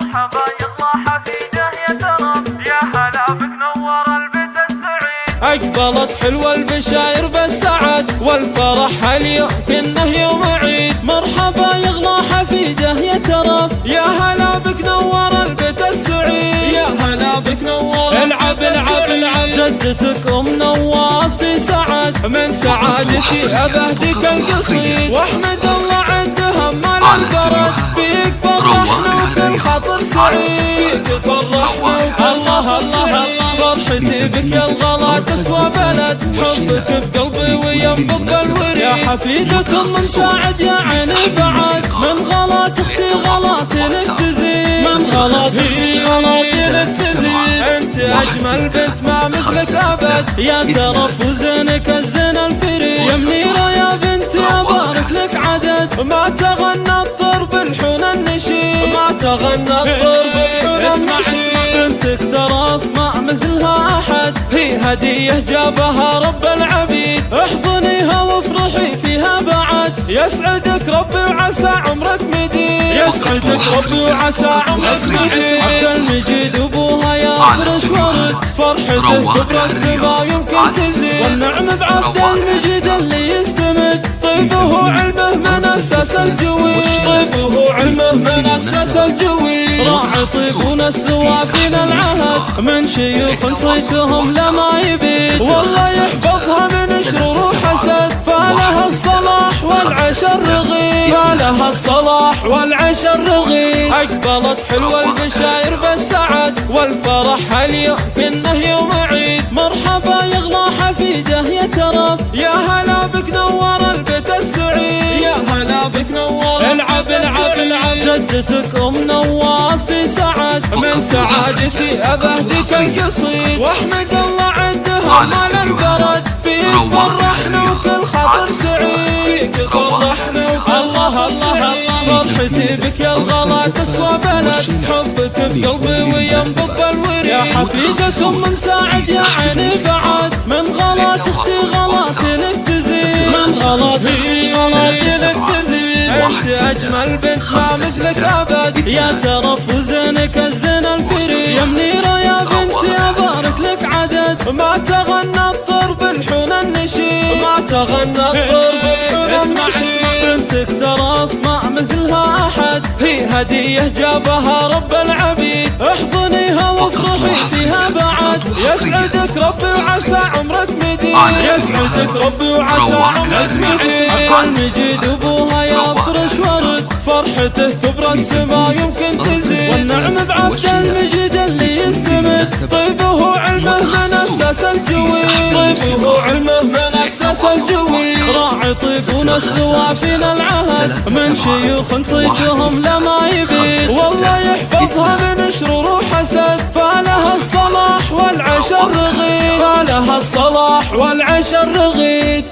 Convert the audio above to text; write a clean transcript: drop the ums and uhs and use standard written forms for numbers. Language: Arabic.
مرحبا يلا حفيده يا ترى، يا هلا بك نور البيت السعيد. أقبلت حلوة البشاير بالسعد والفرح اليوم كنه يوم عيد. مرحبا يغلى حفيده يا ترى، يا هلا بك نور البيت السعيد. يا هلا بك نور العب العب العب. جدتك أم نواف في سعد، من سعادتي أبهدك القصيد. واحمد الله عندها مال البرد، فيك فرحنا وكل خاطر سعيد. فيك فرحنا الله الله. فرحتي بك يا الغلا تسوى بلد، حبك بقلبي وينبض الوريد. يا حفيدة من ساعد يا عيني بعد، من غلات اختي غلات لك تزيد. من غلات اختي غلات لك تزيد. انت اجمل بنت ما مثلك ابد، يا ترى وزنك الزين الفريد. يا منيرة يا بنتي ابارك لك عدد، ما تغنى الضرب الحون النشيد. ما تغنى الضرب الحون النشيد. بنتك ترى ما مثلها احد، هي هدية جابها رب العبيد. احضنيها وافرحي فيها بعد، يسعدك ربي وعسى عمرك مديد. يسعدك ربي وعسى عمرك مديد. عبد المجيد ابوها يا فرش ورد، فرحته كبر السما يمكن تزيد. والنعم بعبد المجيد اللي يستمد، طيبه علمه من اساس الجويد. طيبه علمه من اساس الجويد. راعي طيب ونسل وافينا العهد، من شيوخ صيتهم لما يبيد. والله يحفظها من شرور وحسد، فلها الصلاح والعيش الرغيد. فلها الصلاح والعيش الرغيد. أقبلت حلوة البشاير بالسعد والفرح اليوم كنه يوم عيد. مرحبا يغلى حفيده يا ترى، يا هلا بك نور البيت السعيد. يا هلا بك نور العب العب العب. جدتك أم نواف في سعد، من سعادتي أبهدك القصيد. واحمد الله عندها مال البرد، فيك فرحنا وكل خاطر سعيد. فيك فرحنا الله الله. فرحتي بك يا الغلا تسوى بلد، حبك بقلبي وينبض الوريد. يا حفيدة من ساعد يا عيني بعد، من غلات اختي غلات لك تزيد. من غلات غلات لك تزيد. انت اجمل بنت ما مثلك ابد، يا ترى وزنك الزين الفريد. يا منيرة يا بنتي ابارك لك عدد، ما تغنى الضرب الحون النشيد. ما تغنى الضرب الحون النشيد. بنتك ترى ما مثلها احد، هي هدية جابها رب العبيد. احضنيها وافرحي فيها بعد، يسعدك ربي وعسى عمرك مديد. يسعدك ربي وعسى عمرك مديد. عبد المجيد ابوها يا فرش ورد، فرحته كبر السما يمكن تزيد. والنعم بعبد المجيد اللي يستمد، طيبه علمه من اساس الجويد. طيبه علمه من اساس الجويد. راعي طيب ونسل وافينا العهد، من شيوخ صيتهم لما يبيد. والله يحفظها من شرور وحسد، فلها الصلاح والعيش الرغيد. فلها الصلاح والعيش الرغيد.